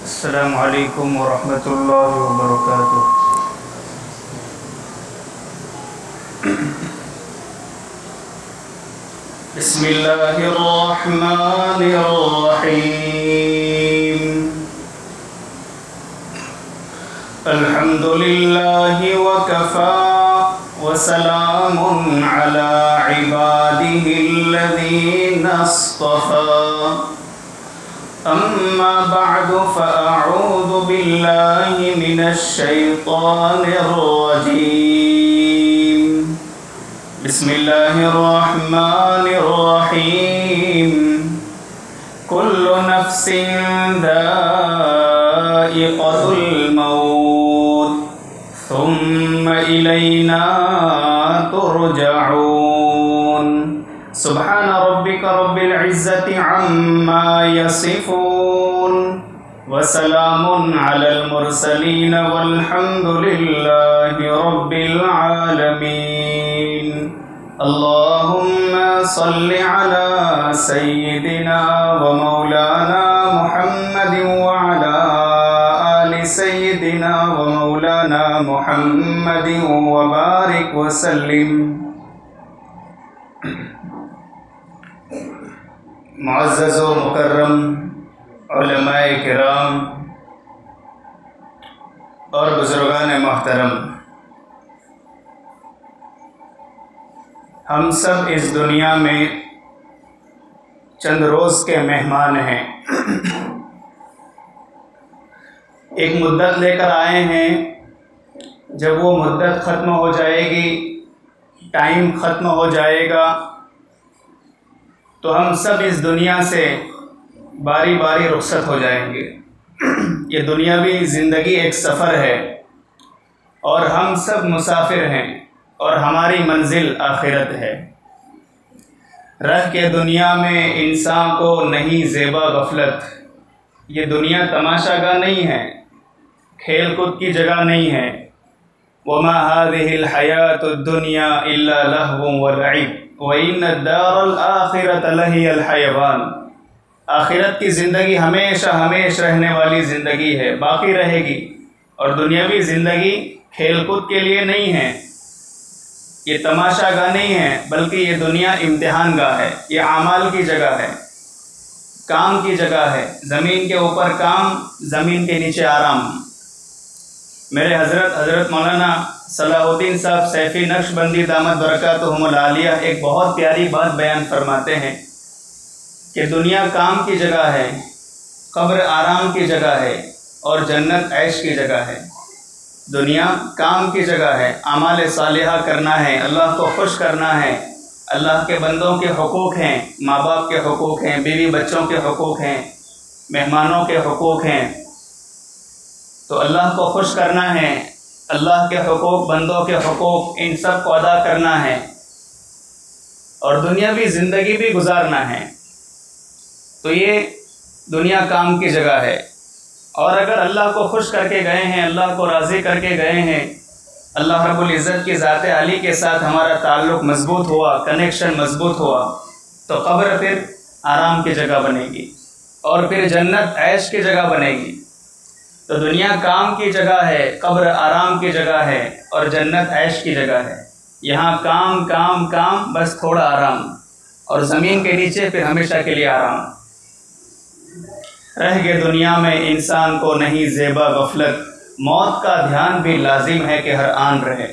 السلام علیکم ورحمۃ اللہ وبرکاتہ۔ بسم اللہ الرحمن الرحیم۔ الحمد للہ وکفی وسلام علی عبادہ الذین اصطفی۔ اما بعد فاعوذ باللہ من الشیطان الرجیم۔ بسم اللہ الرحمن الرحیم۔ کل نفس ذائقۃ الموت ثم الینا ترجعون۔ سبحان ربک رب العزة عما یصفون وسلام علی المرسلین والحمد للہ رب العالمین۔ اللہم صل علی سیدنا ومولانا محمد وعلی آل سیدنا ومولانا محمد وبارک وسلم۔ معزز و مکرم علماء کرام اور بزرگان محترم، ہم سب اس دنیا میں چند روز کے مہمان ہیں۔ ایک مدت لے کر آئے ہیں، جب وہ مدت ختم ہو جائے گی، ٹائم ختم ہو جائے گا، تو ہم سب اس دنیا سے باری باری رخصت ہو جائیں گے۔ یہ دنیاوی زندگی ایک سفر ہے اور ہم سب مسافر ہیں اور ہماری منزل آخرت ہے۔ رہ کے دنیا میں انسان کو نہیں زیبا غفلت۔ یہ دنیا تماشا گاہ نہیں ہے، کھیل کود کی جگہ نہیں ہے۔ وَمَا هَذِهِ الْحَيَاةُ الدُّنْيَا إِلَّا لَهْوٌ وَلَعِبٌ وَإِنَّ الدَّارَ الْآخِرَةَ لَهِيَ الْحَيَوَانُ۔ آخرت کی زندگی ہمیشہ رہنے والی زندگی ہے، باقی رہے گی، اور دنیاوی زندگی کھیل کود کے لیے نہیں ہے، یہ تماشا گاہ نہیں ہے، بلکہ یہ دنیا امتحان گاہ ہے، یہ اعمال کی جگہ ہے، کام کی جگہ ہے۔ زمین کے اوپر کام، زمین کے نیچے آرام۔ میرے حضرت مولانا صلاح الدین صاحب سیفی نقشبندی دامت برکاتہم العالیہ ایک بہت پیاری بات بیان فرماتے ہیں کہ دنیا کام کی جگہ ہے، قبر آرام کی جگہ ہے، اور جنت عیش کی جگہ ہے۔ دنیا کام کی جگہ ہے، اعمال صالحہ کرنا ہے، اللہ کو خوش کرنا ہے، اللہ کے بندوں کے حقوق ہیں، ماں باپ کے حقوق ہیں، بیوی بچوں کے حقوق ہیں، مہمانوں کے حقوق ہیں، تو اللہ کو خوش کرنا ہے، اللہ کے حقوق، بندوں کے حقوق، ان سب کو ادا کرنا ہے، اور دنیاوی زندگی بھی گزارنا ہے۔ تو یہ دنیا کام کی جگہ ہے، اور اگر اللہ کو خوش کر کے گئے ہیں، اللہ کو راضی کر کے گئے ہیں، اللہ رب العزت کی ذات عالی کے ساتھ ہمارا تعلق مضبوط ہوا، کنیکشن مضبوط ہوا، تو قبر پھر آرام کی جگہ بنے گی، اور پھر جنت عیش کی جگہ بنے گی۔ تو دنیا کام کی جگہ ہے، قبر آرام کی جگہ ہے، اور جنت عیش کی جگہ ہے۔ یہاں کام کام کام، بس تھوڑا آرام، اور زمین کے نیچے پھر ہمیشہ کے لیے آرام۔ رہ کے دنیا میں انسان کو نہیں زیبا غفلت، موت کا دھیان بھی لازم ہے کہ ہر آن رہے۔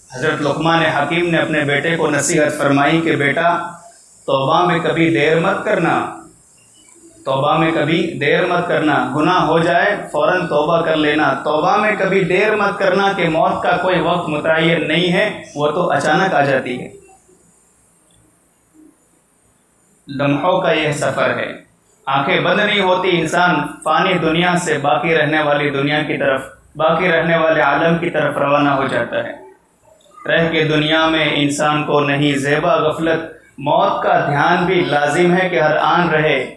حضرت لقمان حکیم نے اپنے بیٹے کو نصیحت فرمائی کہ بیٹا، توبہ میں کبھی دیر مت کرنا، توبہ میں کبھی دیر مت کرنا، گناہ ہو جائے فوراً توبہ کر لینا، توبہ میں کبھی دیر مت کرنا کہ موت کا کوئی وقت متعین نہیں ہے، وہ تو اچانک آ جاتی ہے۔ لمحوں کا یہ سفر ہے، آنکھیں بند نہیں ہوتی، انسان فانی دنیا سے باقی رہنے والی دنیا کی طرف، باقی رہنے والے عالم کی طرف روانہ ہو جاتا ہے۔ رہ کے دنیا میں انسان کو نہیں زیبا غفلت، موت کا دھیان بھی لازم ہے کہ ہر آن رہے۔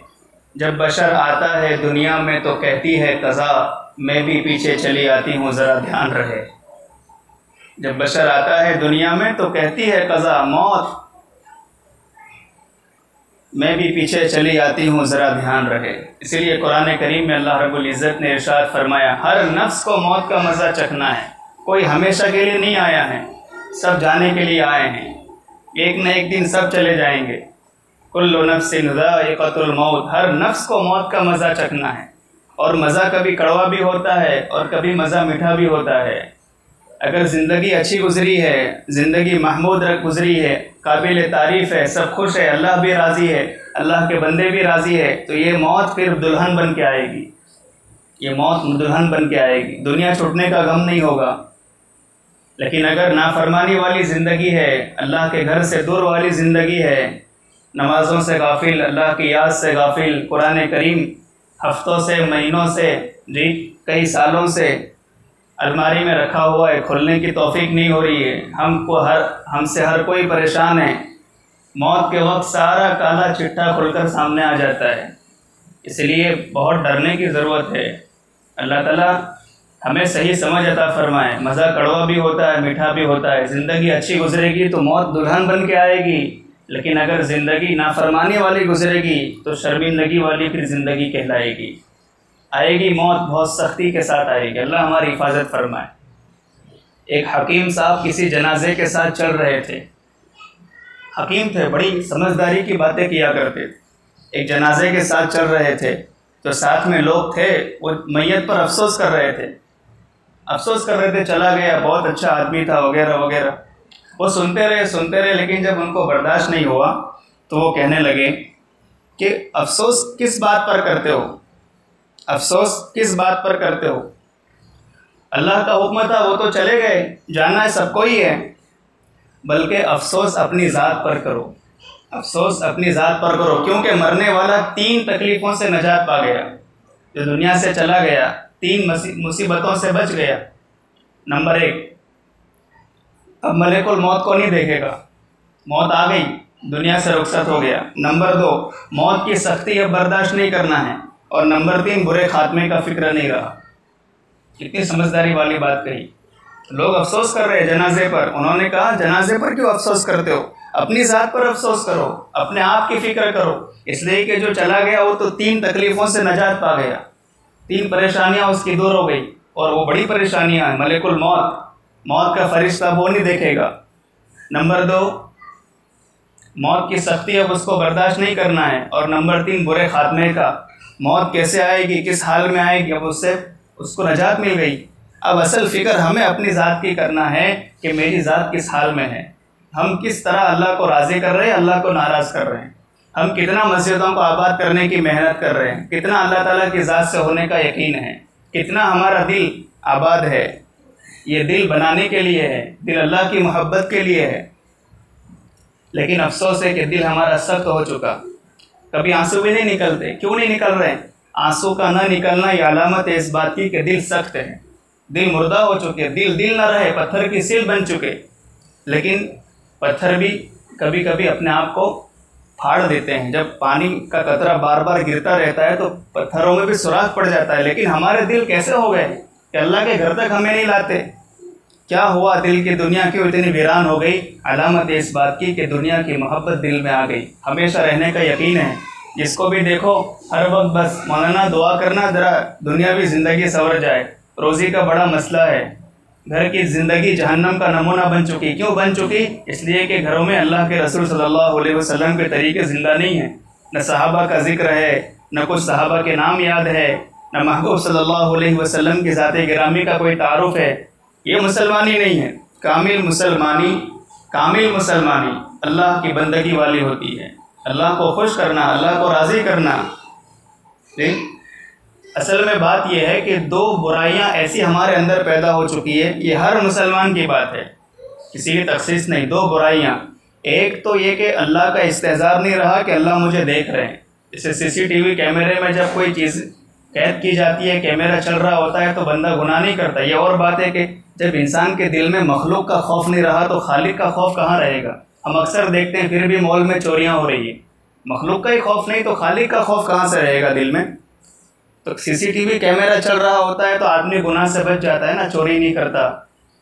جب بشر آتا ہے دنیا میں تو کہتی ہے قضا، میں بھی پیچھے چلی آتی ہوں ذرا دھیان رہے۔ جب بشر آتا ہے دنیا میں تو کہتی ہے قضا، موت، میں بھی پیچھے چلی آتی ہوں ذرا دھیان رہے۔ اسی لیے قرآن کریم میں اللہ رب العزت نے ارشاد فرمایا ہر نفس کو موت کا مزہ چکھنا ہے، کوئی ہمیشہ کے لیے نہیں آیا ہے، سب جانے کے لیے آئے ہیں، ایک نہ ایک دن سب چلے جائیں گے۔ کل نفس ذائقۃ الموت، ہر نفس کو موت کا مزہ چکھنا ہے، اور مزہ کبھی کڑوا بھی ہوتا ہے اور کبھی مزہ میٹھا بھی ہوتا ہے۔ اگر زندگی اچھی گزری ہے، زندگی محمود گزری ہے، قابل تعریف ہے، سب خوش ہے، اللہ بھی راضی ہے، اللہ کے بندے بھی راضی ہے، تو یہ موت پھر دلہن بن کے آئے گی، یہ موت دلہن بن کے آئے گی، دنیا چھوٹنے کا غم نہیں ہوگا۔ لیکن اگر نافرمانی والی زندگی ہے، اللہ کے گھر سے دور والی زندگی ہے، نمازوں سے غافل، اللہ کی یاد سے غافل، قرآن کریم ہفتوں سے، مہینوں سے، کئی سالوں سے الماری میں رکھا ہوا ہے، کھولنے کی توفیق نہیں ہو رہی ہے، ہم سے ہر کوئی پریشان ہے، موت کے وقت سارا کالا چٹھا کھل کر سامنے آ جاتا ہے۔ اس لیے بہت ڈرنے کی ضرورت ہے۔ اللہ تعالیٰ ہمیں صحیح سمجھ عطا فرمائے۔ مزہ کڑوا بھی ہوتا ہے، میٹھا بھی ہوتا ہے۔ زندگی اچھی گزرے گی تو موت دلہن بن کے آئے گی، لیکن اگر زندگی نافرمانی والی گزرے گی تو شرمندگی والی پھر زندگی کہلائے گی۔ آئے گی موت، بہت سختی کے ساتھ آئے گی، اللہ ہماری حفاظت فرمائے۔ ایک حکیم صاحب کسی جنازے کے ساتھ چل رہے تھے، حکیم تھے، بڑی سمجھداری کی باتیں کیا کرتے تھے۔ ایک جنازے کے ساتھ چل رہے تھے، جو ساتھ میں لوگ تھے وہ میت پر افسوس کر رہے تھے، چلا گیا، بہت اچھا آدمی تھا، وغیرہ وغیرہ۔ وہ سنتے رہے، لیکن جب ان کو برداشت نہیں ہوا تو وہ کہنے لگے کہ افسوس کس بات پر کرتے ہو؟ افسوس کس بات پر کرتے ہو؟ اللہ کا حکم تھا، وہ تو چلے گئے، جانا ہے سب کو ہی ہے، بلکہ افسوس اپنی ذات پر کرو، افسوس اپنی ذات پر کرو، کیونکہ مرنے والا 3 تکلیفوں سے نجات پا گیا، جو دنیا سے چلا گیا 3 مصیبتوں سے بچ گیا۔ نمبر 1، اب ملک الموت کو نہیں دیکھے گا، موت آ گئی، دنیا سے رخصت ہو گیا۔ نمبر 2، موت کی سختی اب برداشت نہیں کرنا ہے، اور نمبر 3، برے خاتمے کا فکر نہیں رہا۔ کتنی سمجھداری والی بات کہی۔ لوگ افسوس کر رہے ہیں جنازے پر، انہوں نے کہا جنازے پر کیوں افسوس کرتے ہو؟ اپنی ذات پر افسوس کرو، اپنے آپ کی فکر کرو، اس لیے کہ جو چلا گیا وہ تو 3 تکلیفوں سے نجات پا گیا، 3 پریشانیاں اس کی دور ہو گئی، اور وہ بڑی پریشانیاں ہیں۔ ملک الموت، موت کا فرشتہ وہ نہیں دیکھے گا۔ نمبر 2، موت کی سختی اب اس کو برداشت نہیں کرنا ہے، اور نمبر 3، برے خاتمے کا، موت کیسے آئے گی، کس حال میں آئے گی، اب اس کو نجات مل گئی۔ اب اصل فکر ہمیں اپنی ذات کی کرنا ہے کہ میری ذات کس حال میں ہے، ہم کس طرح اللہ کو راضی کر رہے ہیں، اللہ کو ناراض کر رہے ہیں، ہم کتنا مسجدوں کو آباد کرنے کی محنت کر رہے ہیں، کتنا اللہ تعالیٰ کی ذات سے ہونے کا یقین ہے، کتنا ہمارا دل آباد ہے۔ یہ دل بنانے کے لیے ہے، دل اللہ کی محبت کے لیے ہے، لیکن افسوس ہے کہ دل ہمارا سخت ہو چکا، کبھی آنسو بھی نہیں نکلتے۔ کیوں نہیں نکل رہے؟ آنسو کا نہ نکلنا یہ علامت ہے اس بات کی کہ دل سخت ہے، دل مردہ ہو چکے، دل نہ رہے، پتھر کی سیل بن چکے۔ لیکن پتھر بھی کبھی کبھی اپنے آپ کو پھاڑ دیتے ہیں، جب پانی کا قطرہ بار بار گرتا رہتا ہے تو پتھروں میں بھی سوراخ پڑ جاتا ہے۔ لیکن ہمارے دل کیسے ہو گئے کہ اللہ کے گھر تک ہمیں نہیں لاتے؟ کیا ہوا؟ دل کی دنیا کیوں اتنی ویران ہو گئی؟ علامت ہے اس بات کی کہ دنیا کی محبت دل میں آ گئی، ہمیشہ رہنے کا یقین ہے۔ جس کو بھی دیکھو ہر وقت بس مولانا دعا کرنا ذرا دنیاوی زندگی سنور جائے، روزی کا بڑا مسئلہ ہے۔ گھر کی زندگی جہنم کا نمونہ بن چکی۔ کیوں بن چکی؟ اس لیے کہ گھروں میں اللہ کے رسول صلی اللہ علیہ وسلم کے طریقے زندہ نہیں ہیں، نہ صحابہ کا ذکر ہے، نہ کچھ صحابہ کے نام یاد ہے، نہ محبوب صلی اللہ علیہ وسلم کی ذات گرامی کا کوئی تعارف ہے۔ یہ مسلمانی نہیں ہے۔ کامل مسلمانی اللہ کی بندگی والی ہوتی ہے، اللہ کو خوش کرنا، اللہ کو راضی کرنا۔ اصل میں بات یہ ہے کہ 2 برائیاں ایسی ہمارے اندر پیدا ہو چکی ہے، یہ ہر مسلمان کی بات ہے، کسی کی تخصیص نہیں۔ 2 برائیاں، ایک تو یہ کہ اللہ کا استحضار نہیں رہا کہ اللہ مجھے دیکھ رہے ہیں۔ جیسے CCTV کیمرے میں جب کوئی چیز قید کی جاتی ہے، کیمرہ چل رہا ہوتا ہے تو بندہ گناہ نہیں کرتا۔ یہ اور بات ہے کہ جب انسان کے دل میں مخلوق کا خوف نہیں رہا تو خالق کا خوف کہاں رہے گا؟ ہم اکثر دیکھتے ہیں پھر بھی مال میں چوریاں ہو رہی ہیں، مخلوق کا ہی خوف نہیں تو خالق کا خوف کہاں سے رہے گا دل میں؟ تو CCTV کیمرہ چل رہا ہوتا ہے تو آدمی گناہ سے بچ جاتا ہے نا، چوری نہیں کرتا،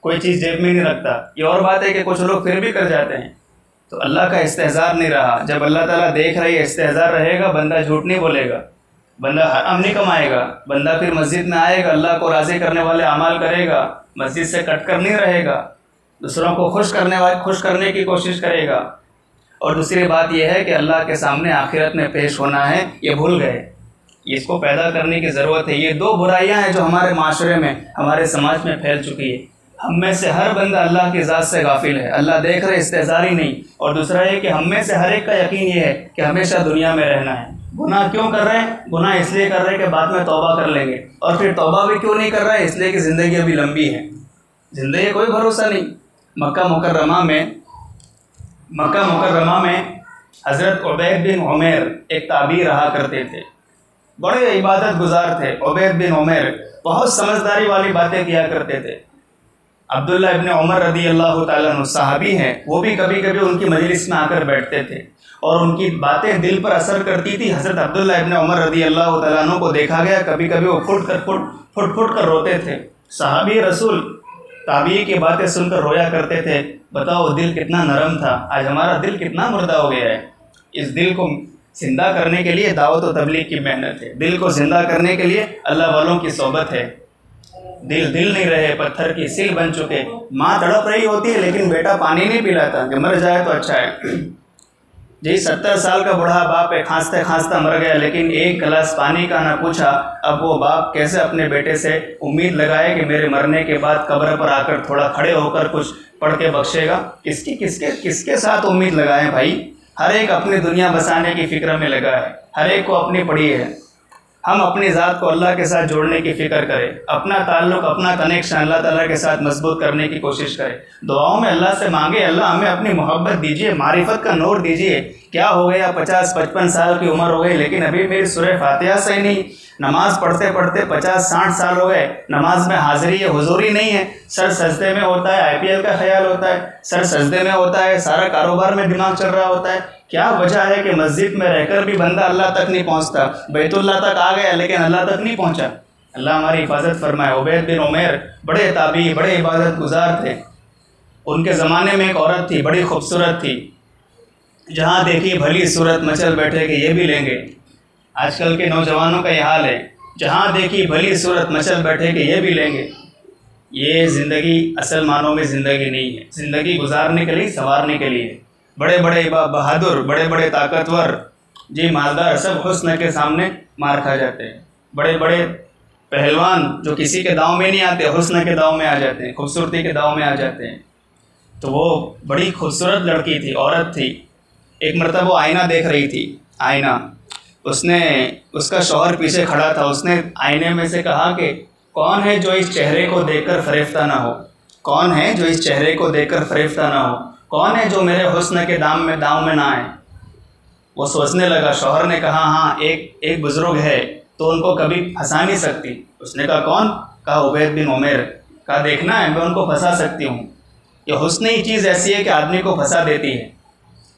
کوئی چیز جیب میں نہیں رکھتا۔ یہ اور بات ہے کہ کچھ لوگ پھر بھی کر جاتے ہیں، تو اللہ کا استحضار نہیں رہا. جب اللہ تعالیٰ دیکھ رہے استحضار رہے گا, بندہ جھوٹ نہیں بولے گا, بندہ حرام نہیں کمائے گا, بندہ پھر مسجد میں آئے گا, اللہ کو راضی کرنے والے اعمال کرے گا, مسجد سے کٹ کر نہیں رہے گا, دوسروں کو خوش کرنے کی کوشش کرے گا. اور دوسری بات یہ ہے کہ اللہ کے سامنے آخرت میں پیش ہونا ہے, یہ بھول گئے. اس کو پیدا کرنے کی ضرورت ہے. یہ دو برائیاں ہیں جو ہمارے معاشرے میں, ہمارے سماج میں پھیل چکی ہے. ہم میں سے ہر بندہ اللہ کی ذات سے غافل ہے, اللہ دیکھ رہے, استحضار ہی نہیں. اور دوسرا یہ کہ ہم میں سے ہر ایک کا یقین یہ ہے کہ ہمیشہ دنیا میں رہنا ہے. گناہ کیوں کر رہے ہیں؟ گناہ اس لیے کر رہے ہیں کہ بعد میں توبہ کر لیں گے. اور پھر توبہ بھی کیوں نہیں کر رہے ہیں؟ اس لیے کہ زندگی ابھی لمبی ہے, زندگی کوئی بھروسہ نہیں. مکہ مکرمہ میں حضرت عبید بن عمیر ایک تابعی رہا کرتے تھے, بڑے عبادت گزار تھے. عبید بن عمیر بہت سمجھداری والی باتیں کیا کرتے تھے. عبداللہ ابن عمر رضی اللہ تعالیٰ عنہ صحابی ہیں, وہ بھی کبھی کبھی ان کی مجلس میں آ کر بیٹھتے تھے اور ان کی باتیں دل پر اثر کرتی تھی. حضرت عبداللہ ابن عمر رضی اللہ تعالیٰ عنہ کو دیکھا گیا, کبھی کبھی وہ پھٹ کر روتے تھے. صحابی رسول تابعی کی باتیں سن کر رویا کرتے تھے. بتاؤ دل کتنا نرم تھا, آج ہمارا دل کتنا مردہ ہو گیا ہے. اس دل کو زندہ کرنے کے لیے دعوت و تبلیغ کی محنت ہے, دل کو زندہ کرنے کے لیے اللہ والوں کی صحبت ہے. دل نہیں رہے, پتھر کی سل بن چکے. ماں تڑپ رہی ہوتی ہے لیکن بیٹا پانی نہیں پلاتا کہ مر جائے تو اچھا ہے. جی 70 سال کا بوڑھا باپ ہے, کھانستا مر گیا, لیکن ایک گلاس پانی کا نہ پوچھا. اب وہ باپ کیسے اپنے بیٹے سے امید لگائے کہ میرے مرنے کے بعد قبر پر آ کر تھوڑا کھڑے ہو کر کچھ پڑھ کے بخشے گا؟ کس کے ساتھ امید لگائیں بھائی؟ ہر ایک اپنی دنیا بسانے کی فکر میں لگا ہے, ہر ایک کو اپنی پڑی ہے. ہم اپنی ذات کو اللہ کے ساتھ جوڑنے کی فکر کریں, اپنا تعلق, اپنا کنیکشن اللہ تعالیٰ کے ساتھ مضبوط کرنے کی کوشش کریں. دعاؤں میں اللہ سے مانگے, اللہ ہمیں اپنی محبت دیجیے, معرفت کا نور دیجیے. کیا ہو گیا 50-55 سال کی عمر ہو گئی لیکن ابھی میری سورہ فاتحہ صحیح نہیں, نماز پڑھتے 50-60 سال ہو گئے, نماز میں حاضری ہے, حضوری نہیں ہے. سر سجدے میں ہوتا ہے, IPL کا خیال ہوتا ہے, سر سجدے میں ہوتا ہے, سارا کاروبار میں دماغ چل رہا ہوتا ہے. کیا وجہ ہے کہ مسجد میں رہ کر بھی بندہ اللہ تک نہیں پہنچتا؟ بیت اللہ تک آ گیا لیکن اللہ تک نہیں پہنچا. اللہ ہماری حفاظت فرمائے. عبید بن عمیر بڑے تابعی, بڑے عبادت گزار تھے. ان کے زمانے میں ایک عورت تھی, بڑی خوبصورت تھی, جہاں دیکھی بھلی صورت مچل بیٹھے کہ یہ بھی لیں گے. آج کل کے نوجوانوں کا یہ حال ہے, جہاں دیکھی بھلی صورت مچل بیٹھے کہ یہ بھی لیں گے. یہ زندگی اصل معنوں میں زندگی نہیں ہے. زندگی گزارنے کے لیے, سنوارنے کے لیے. بڑے بڑے بہادر, بڑے بڑے طاقتور, جی مالدار, سب حسن کے سامنے مار کھا جاتے ہیں. بڑے بڑے پہلوان جو کسی کے داؤں میں نہیں آتے, حسن کے داؤں میں آ جاتے ہیں, خوبصورتی کے داؤں میں آ جاتے ہیں. تو وہ بڑی خوبصورت لڑکی تھی, عورت تھی. ایک مرتبہ وہ آئینہ دیکھ رہی تھی, آئینہ. اس کا شوہر پیچھے کھڑا تھا. اس نے آئینے میں سے کہا کہ کون ہے جو اس چہرے کو دیکھ کر فریفتہ نہ ہو, کون ہے جو اس چہرے کو دیکھ کر فریفتہ نہ ہو, کون ہے جو میرے حسن کے دام میں نہ آئے. وہ سوچنے لگا. شوہر نے کہا ہاں ایک بزرگ ہے, تو ان کو کبھی پھنسا نہیں سکتی. اس نے کہا کون؟ کہا عبید بن عمیر. کہا دیکھنا ہے, میں ان کو پھنسا سکتی ہوں. یہ حسن ہی چیز ایسی ہے کہ آدمی کو پھنسا دیتی ہے.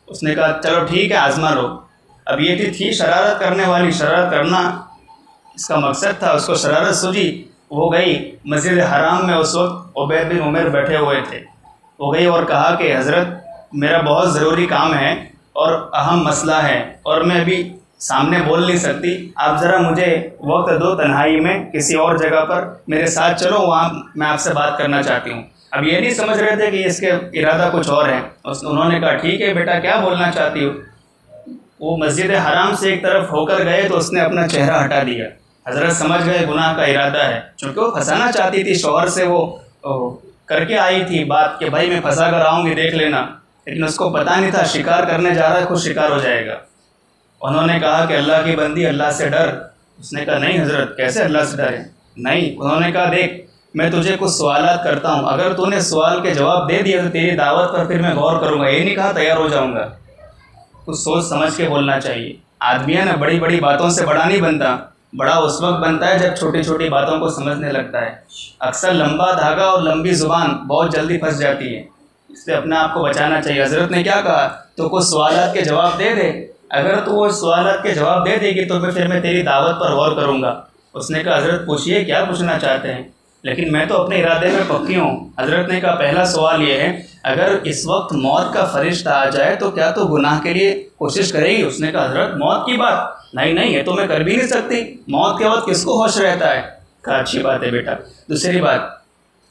اس نے کہا چلو ٹھیک ہے, آزما لو. اب یہ تھی شرارت کرنے والی, شرارت کرنا اس کا مقصد تھا. اس کو شرارت سوجی, وہ گئی مسجد حرام میں. اس وقت عبید بن عمیر بیٹھے ہوئے تھے. وہ گئی اور کہا کہ حضرت میرا بہت ضروری کام ہے اور اہم مسئلہ ہے, اور میں ابھی سامنے بول نہیں سکتی. آپ ذرا مجھے وقت دو, تنہائی میں کسی اور جگہ پر میرے ساتھ چلو, وہاں میں آپ سے بات کرنا چاہتی ہوں. اب یہ نہیں سمجھ رہے تھے کہ اس کے ارادہ کچھ اور ہے. انہوں نے کہا ٹھیک ہے بیٹا, کیا بولنا چاہتی ہو؟ وہ مسجد حرام سے ایک طرف ہو کر گئے تو اس نے اپنا چہرہ ہٹا دیا. حضرت سمجھ گئے گناہ کا ارادہ ہے, چونکہ وہ پھنسانا چاہتی تھی. شوہر سے وہ کر کے آئی تھی بات کہ بھائی میں پھنسا کر آؤں گی, دیکھ لینا. لیکن اس کو پتہ نہیں تھا شکار کرنے جا رہا ہے, خود شکار ہو جائے گا. انہوں نے کہا کہ اللہ کی بندی, اللہ سے ڈر. اس نے کہا نہیں حضرت, کیسے اللہ سے ڈرے؟ نہیں. انہوں نے کہا دیکھ میں تجھے کچھ سوالات کرتا ہوں, اگر تو نے سوال کے جواب دے دیا تو تیری دعوت پر پھر میں غور کروں گا. یہ نہیں کہا تیار ہو جاؤں گا. کچھ سوچ سمجھ کے بولنا چاہیے. آدمی ہے نا, بڑی بڑی باتوں سے بڑا نہیں بنتا. بڑا اس وقت بنتا ہے جب چھوٹی چھوٹی باتوں کو سمجھنے لگتا ہے. اکثر لمبا دھاگا اور لمبی زبان بہت جلدی پھنس جاتی ہے, اس لیے اپنے آپ کو بچانا چاہیے. حضرت نے کیا کہا؟ تو کچھ سوالات کے جواب دے دے. اگر تو وہ سوالات کے جواب دے دے گی تو پھر میں تیری دعوت پر غور کروں گا. اس نے کہا حضرت پوچھیے, کیا پوچھنا چاہتے ہیں؟ لیکن میں تو اپنے ارادے میں پکی ہوں۔ حضرت نے کہا پہلا سوال یہ ہے اگر اس وقت موت کا فرشتہ آ جائے تو کیا تو گناہ کے لیے کوشش کرے گی؟ اس نے کہا حضرت موت کی بات نہیں یہ تو میں کر بھی نہیں سکتی، موت کے وقت کس کو ہوش رہتا ہے؟ کہا اچھی بات ہے بیٹا۔ دوسری بات،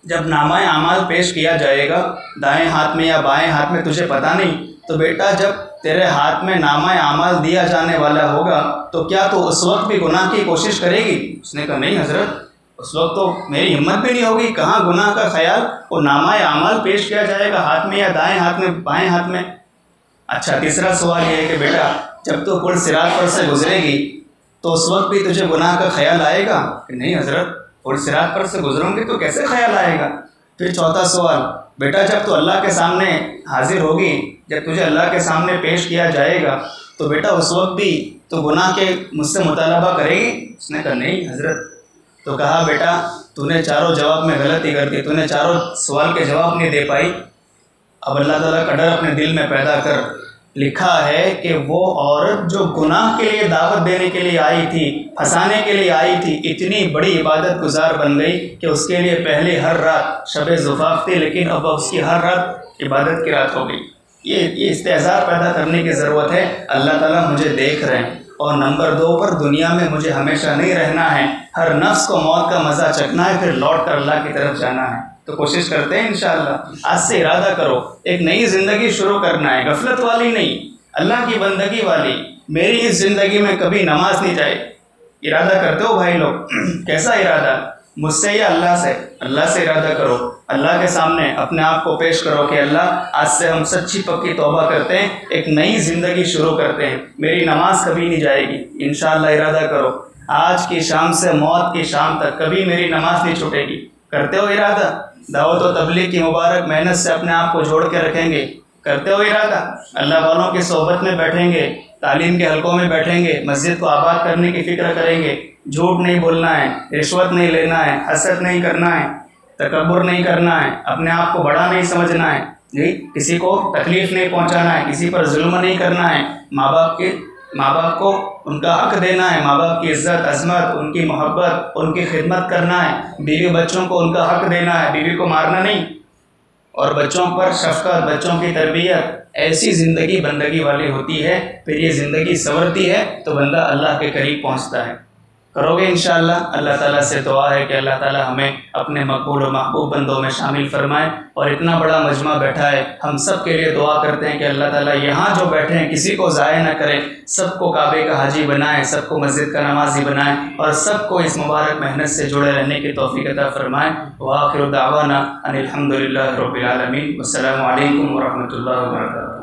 جب نامہ اعمال پیش کیا جائے گا دائیں ہاتھ میں یا بائیں ہاتھ میں تجھے پتہ نہیں، تو بیٹا جب تیرے ہاتھ میں نامہ اعمال دیا جانے والا ہوگا تو کیا تو اس وقت بھی گناہ کی کوشش کرے گی؟ اس نے کہا نہیں حضرت، اس وقت تو میری ہمت بھی نہیں ہوگی، کہاں گناہ کا خیال، وہ نامہ اعمال پیش کیا جائے گا ہاتھ میں یا دائیں ہاتھ میں بائیں ہاتھ میں۔ اچھا تیسرا سوال یہ ہے کہ بیٹا جب تو پل صراط پر سے گزرے گی تو اس وقت بھی تجھے گناہ کا خیال آئے گا؟ کہ نہیں حضرت، پل صراط پر سے گزروں گی تو کیسے خیال آئے گا؟ پھر چوتھا سوال، بیٹا جب تو اللہ کے سامنے حاضر ہوگی، جب تجھے اللہ کے سامنے پیش کیا جائے گا تو بیٹا اس وقت بھی تو گناہ کے مجھ سے مطالبہ کرے گی؟ اس نے کہا نہیں حضرت۔ تو کہا بیٹا تو نے چاروں جواب میں غلطی کر دی، تو نے چاروں سوال کے جواب نہیں دے پائی، اب اللہ تعالیٰ کا ڈر اپنے دل میں پیدا کر۔ لکھا ہے کہ وہ عورت جو گناہ کے لیے دعوت دینے کے لیے آئی تھی، پھنسانے کے لیے آئی تھی، اتنی بڑی عبادت گزار بن گئی کہ اس کے لیے پہلے ہر رات شب زفاف تھی، لیکن اب اس کی ہر رات عبادت کی رات ہو گئی۔ یہ استحضار پیدا کرنے کی ضرورت ہے۔ اللہ تعالیٰ مجھے دیکھ رہے ہیں، اور نمبر 2 پر دنیا میں مجھے ہمیشہ نہیں رہنا ہے، ہر نفس کو موت کا مزہ چکھنا ہے، پھر لوٹ کر اللہ کی طرف جانا ہے۔ تو کوشش کرتے ہیں انشاءاللہ، آج سے ارادہ کرو، ایک نئی زندگی شروع کرنا ہے، غفلت والی نہیں، اللہ کی بندگی والی۔ میری اس زندگی میں کبھی نماز نہیں جائے۔ ارادہ کرتے ہو بھائی لوگ؟ کیسا ارادہ؟ مجھ سے یا اللہ سے؟ اللہ سے ارادہ کرو، اللہ کے سامنے اپنے آپ کو پیش کرو کہ اللہ آج سے ہم سچی پکی توبہ کرتے ہیں، ایک نئی زندگی شروع کرتے ہیں، میری نماز کبھی نہیں جائے گی۔ انشاءاللہ ارادہ کرو آج کی شام سے موت کی شام تک کبھی میری نماز نہیں چھوٹے گی۔ کرتے ہو ارادہ؟ دعوت و تبلیغ کی مبارک محنت سے اپنے آپ کو جوڑ کے رکھیں گے؟ کرتے ہو ارادہ؟ اللہ والوں کی صحبت میں بیٹھیں گے، تعلیم کے حلقوں میں بیٹھیں گے، مسجد کو آباد کرنے کی فکر کریں گے، جھوٹ نہیں بولنا ہے، رشوت نہیں لینا ہے، حسد نہیں کرنا ہے، تکبر نہیں کرنا ہے، اپنے آپ کو بڑا نہیں سمجھنا ہے، جی کسی کو تکلیف نہیں پہنچانا ہے، کسی پر ظلم نہیں کرنا ہے، ماں باپ کو ان کا حق دینا ہے، ماں باپ کی عزت عظمت، ان کی محبت، ان کی خدمت کرنا ہے، بیوی بچوں کو ان کا حق دینا ہے، بیوی کو مارنا نہیں، اور بچوں پر شفقت، بچوں کی تربیت۔ ایسی زندگی بندگی والی ہوتی ہے، پھر یہ زندگی سنورتی ہے تو بندہ اللہ کے قریب پہنچتا ہے۔ کرو گے انشاءاللہ؟ اللہ تعالیٰ سے دعا ہے کہ اللہ تعالیٰ ہمیں اپنے مقبول و محبوب بندوں میں شامل فرمائے۔ اور اتنا بڑا مجمع بیٹھا ہے، ہم سب کے لیے دعا کرتے ہیں کہ اللہ تعالیٰ یہاں جو بیٹھے ہیں کسی کو ضائع نہ کرے، سب کو کعبے کا حاجی بنائے، سب کو مسجد کا نمازی بنائے، اور سب کو اس مبارک محنت سے جڑے رہنے کی توفیق عطا فرمائے۔ وآخر دعوانا ان الحمد للہ رب العالمین۔ والسلام علیکم ورحمۃ اللہ وبرکاتہ۔